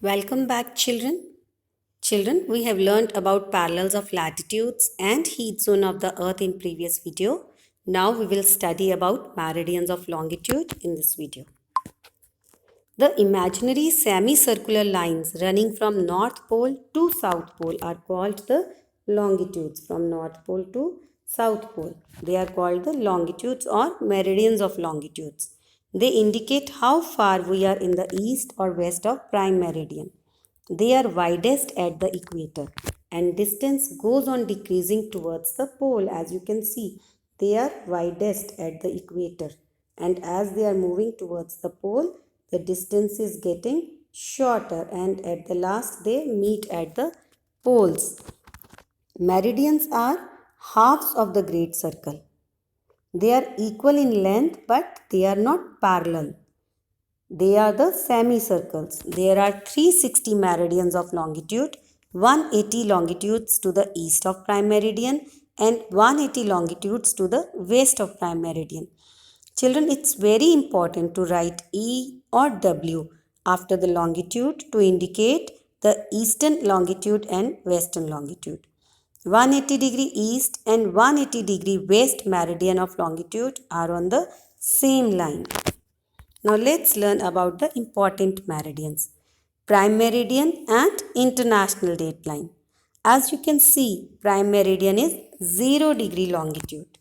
Welcome back, children. Children, we have learned about parallels of latitudes and heat zone of the earth in previous video. Now we will study about meridians of longitude in this video. The imaginary semicircular lines running from North Pole to South Pole are called the longitudes. From North Pole to South Pole, they are called the longitudes or meridians of longitudes. They indicate how far we are in the east or west of prime meridian. They are widest at the equator and distance goes on decreasing towards the pole. As you can see, they are widest at the equator, and as they are moving towards the pole, the distance is getting shorter, and at the last they meet at the poles. Meridians are halves of the great circle. They are equal in length, but they are not parallel. They are the semicircles. There are 360 meridians of longitude, 180 longitudes to the east of prime meridian and 180 longitudes to the west of prime meridian. Children, it's very important to write E or W after the longitude to indicate the eastern longitude and western longitude. 180 degree east and 180 degree west meridian of longitude are on the same line. Now let's learn about the important meridians. Prime meridian and international dateline. As you can see, prime meridian is 0 degree longitude.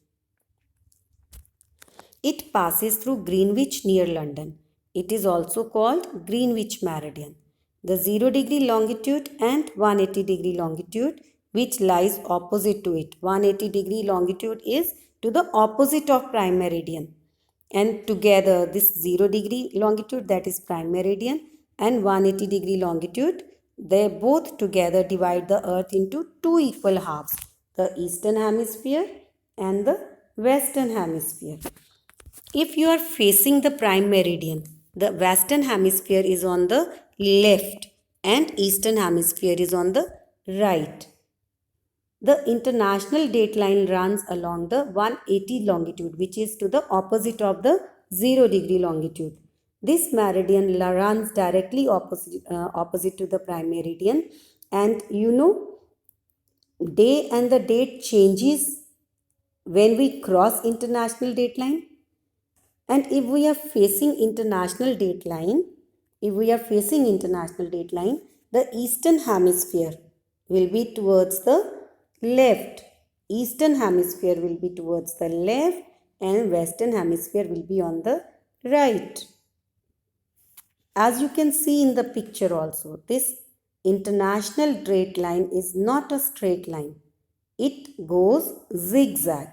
It passes through Greenwich near London. It is also called Greenwich meridian. The 0 degree longitude and 180 degree longitude which lies opposite to it. 180 degree longitude is to the opposite of prime meridian. And together this 0 degree longitude, that is prime meridian, and 180 degree longitude, they both together divide the earth into two equal halves, the eastern hemisphere and the western hemisphere. If you are facing the prime meridian, the western hemisphere is on the left and eastern hemisphere is on the right. The international dateline runs along the 180 longitude, which is to the opposite of the 0 degree longitude. This meridian runs directly opposite to the prime meridian, and day and the date changes when we cross international dateline. And if we are facing international dateline, the eastern hemisphere will be towards the left. Eastern hemisphere will be towards the left and western hemisphere will be on the right. As you can see in the picture also, this international dateline is not a straight line. It goes zigzag.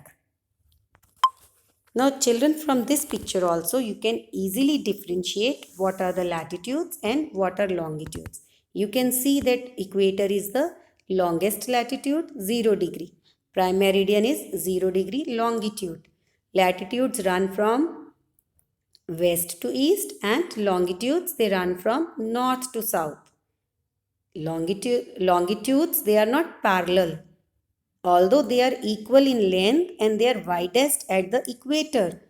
Now children, from this picture also you can easily differentiate what are the latitudes and what are longitudes. You can see that equator is the longest latitude, 0 degree. Prime meridian is 0 degree longitude. Latitudes run from west to east and longitudes they run from north to south. Longitudes they are not parallel, although they are equal in length and they are widest at the equator.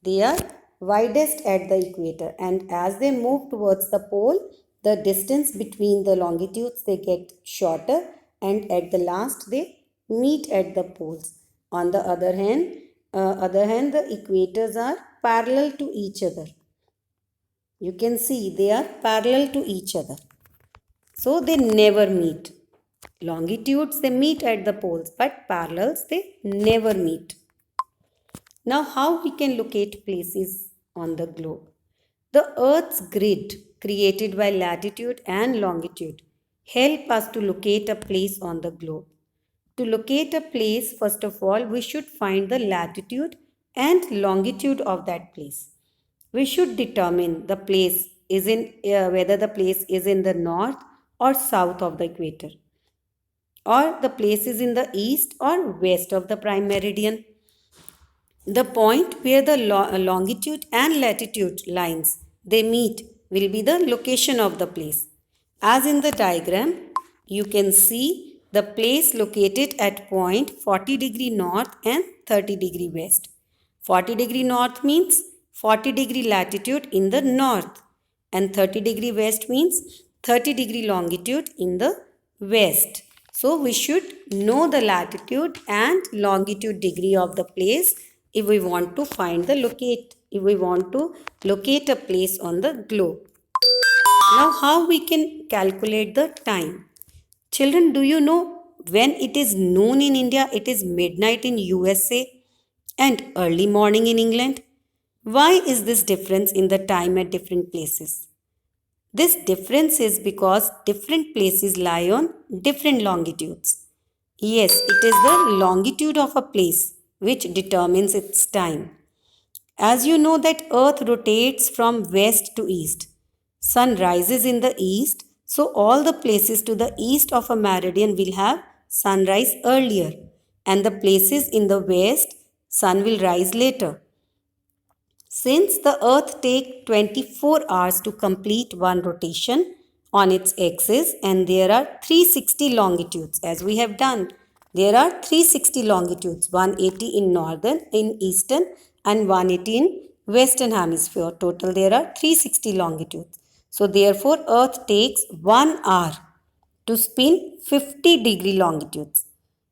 They are widest at the equator, and as they move towards the pole, the distance between the longitudes they get shorter, and at the last they meet at the poles. On the other hand, the equators are parallel to each other. You can see they are parallel to each other, so they never meet. Longitudes they meet at the poles, but parallels they never meet. Now how we can locate places on the globe? The Earth's grid created by latitude and longitude help us to locate a place on the globe. To locate a place, first of all, we should find the latitude and longitude of that place. We should determine the place is in whether the place is in the north or south of the equator, or the place is in the east or west of the prime meridian. The point where the longitude and latitude lines they meet will be the location of the place. As in the diagram, you can see the place located at point 40 degree north and 30 degree west. 40 degree north means 40 degree latitude in the north, and 30 degree west means 30-degree longitude in the west. So we should know the latitude and longitude degree of the place if we want to locate a place on the globe. Now how we can calculate the time? Children, do you know when it is noon in India, it is midnight in USA and early morning in England? Why is this difference in the time at different places? This difference is because different places lie on different longitudes. Yes, it is the longitude of a place which determines its time. As you know that earth rotates from west to east. Sun rises in the east, so all the places to the east of a meridian will have sunrise earlier, and the places in the west, sun will rise later. Since the earth takes 24 hours to complete one rotation on its axis, and there are 360 longitudes as we have done. There are 360 longitudes, 180 in northern, in eastern and 180 in western hemisphere. Total there are 360 longitudes. So therefore earth takes 1 hour to spin 50-degree longitudes.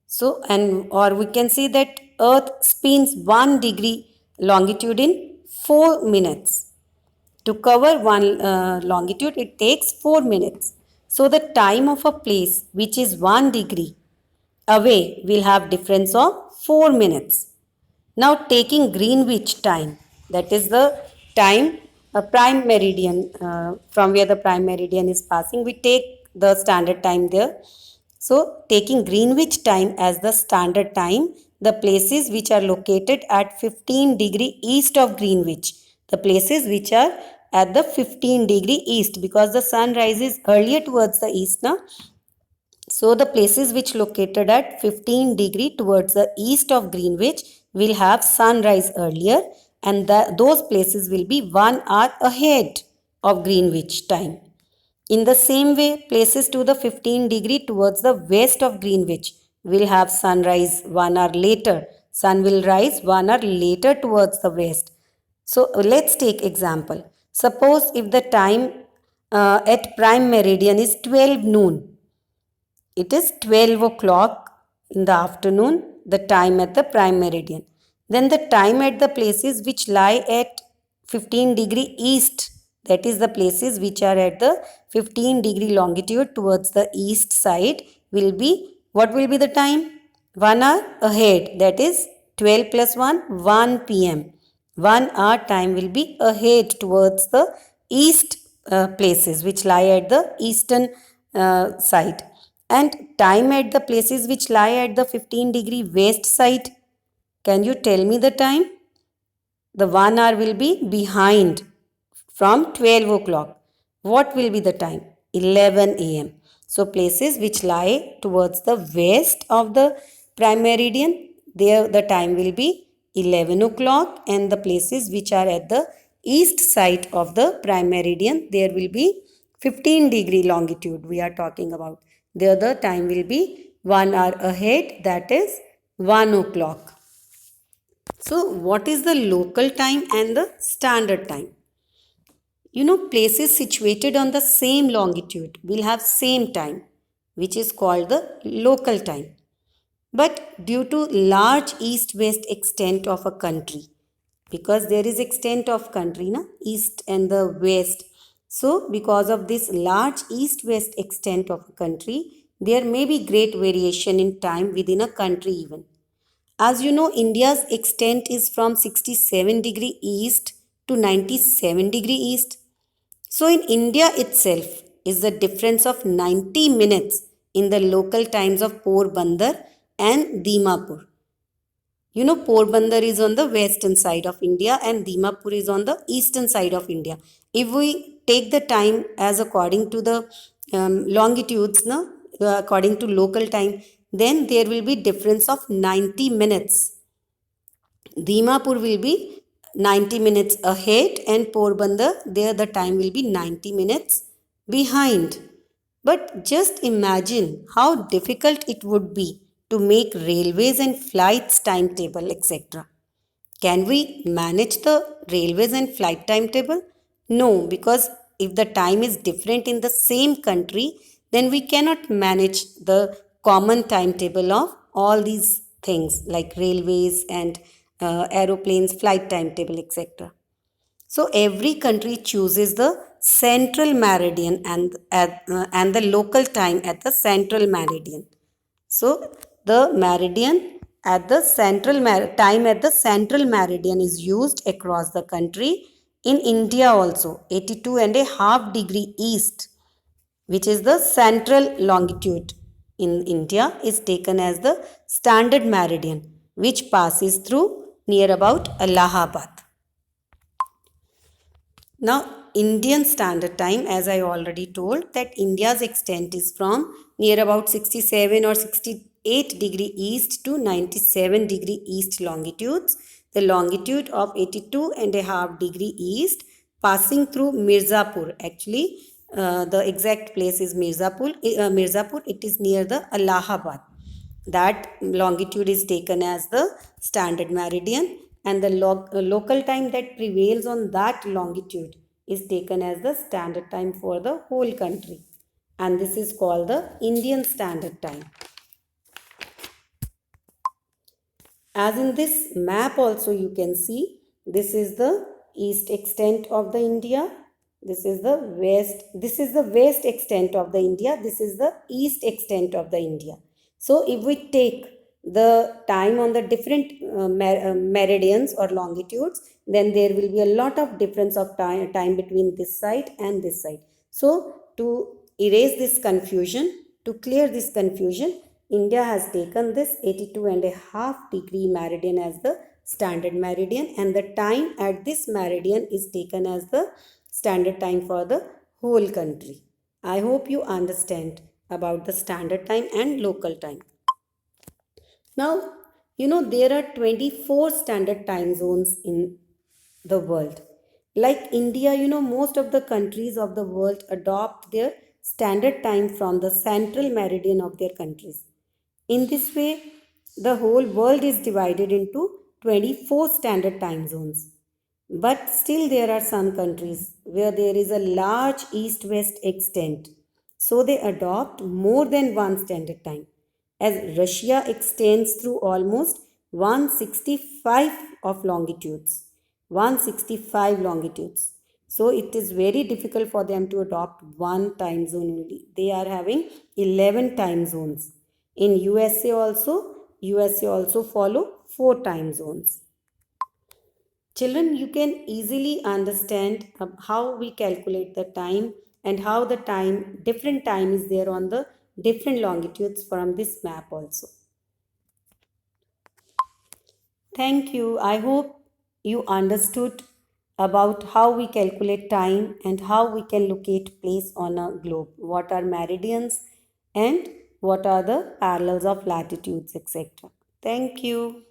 So or we can say that earth spins 1 degree longitude in 4 minutes. To cover one longitude, it takes 4 minutes. So the time of a place which is 1 degree away will have difference of 4 minutes. Now taking Greenwich time, that is the time prime meridian, from where the prime meridian is passing, we take the standard time there. So taking Greenwich time as the standard time, the places which are located at 15-degree east of Greenwich, the places which are at the 15-degree east, because the sun rises earlier towards the east now. So the places which located at 15 degree towards the east of Greenwich will have sunrise earlier, and those places will be 1 hour ahead of Greenwich time. In the same way, places to the 15 degree towards the west of Greenwich will have sunrise 1 hour later. Sun will rise 1 hour later towards the west. So let's take example. Suppose if the time at prime meridian is 12 noon. It is 12 o'clock in the afternoon, the time at the prime meridian. Then the time at the places which lie at 15-degree east, that is the places which are at the 15-degree longitude towards the east side, will be, what will be the time? 1 hour ahead, that is 12 plus 1, 1 p.m. 1 hour time will be ahead towards the east places which lie at the eastern side. And time at the places which lie at the 15-degree west side, can you tell me the time? The 1 hour will be behind from 12 o'clock. What will be the time? 11 a.m. So places which lie towards the west of the prime meridian, there the time will be 11 o'clock, and the places which are at the east side of the prime meridian, there will be 15-degree longitude we are talking about. There the time will be 1 hour ahead, that is 1 o'clock. So what is the local time and the standard time? You know, places situated on the same longitude will have same time, which is called the local time. But due to large east-west extent of a country, because there is extent of country, na? East and the west. So because of this large east-west extent of a country, there may be great variation in time within a country even. As you know, India's extent is from 67 degree east to 97 degree east. So in India itself is the difference of 90 minutes in the local times of Porbandar and Dimapur. You know, Porbandar is on the western side of India and Dimapur is on the eastern side of India. If we take the time as according to the longitudes, no? According to local time, then there will be difference of 90 minutes. Dimapur will be 90 minutes ahead, and Porbandar, there the time will be 90 minutes behind. But just imagine how difficult it would be to make railways and flights timetable, etc. Can we manage the railways and flight timetable? No, because if the time is different in the same country, then we cannot manage the common timetable of all these things like railways and aeroplanes, flight timetable, etc. So every country chooses the central meridian and the local time at the central meridian. So the meridian at the time at the central meridian is used across the country. In India also, 82.5 degree east, which is the central longitude in India, is taken as the standard meridian, which passes through near about Allahabad. Now, Indian Standard Time, as I already told, that India's extent is from near about 67 or 68 degree east to 97 degree east longitudes. The longitude of 82.5 degree east passing through Mirzapur. Actually, the exact place is Mirzapur. Mirzapur, it is near the Allahabad. That longitude is taken as the standard meridian, and the local time that prevails on that longitude is taken as the standard time for the whole country, and this is called the Indian Standard Time. As in this map also you can see, this is the east extent of the India, this is the west extent of the India, this is the east extent of the India. So if we take the time on the different meridians or longitudes, then there will be a lot of difference of time between this side and this side. So to erase this confusion, to clear this confusion, India has taken this 82.5 degree meridian as the standard meridian, and the time at this meridian is taken as the standard time for the whole country. I hope you understand about the standard time and local time. Now, there are 24 standard time zones in the world. Like India, most of the countries of the world adopt their standard time from the central meridian of their countries. In this way, the whole world is divided into 24 standard time zones. But still, there are some countries where there is a large east west extent, so they adopt more than one standard time. As Russia extends through almost 165 of longitudes, 165 longitudes. So it is very difficult for them to adopt one time zone only. They are having 11 time zones. In USA also follow 4 time zones. Children, you can easily understand how we calculate the time and how the different time is there on the different longitudes from this map also. Thank you. I hope you understood about how we calculate time and how we can locate place on a globe. What are meridians and what are the parallels of latitudes, etc. Thank you.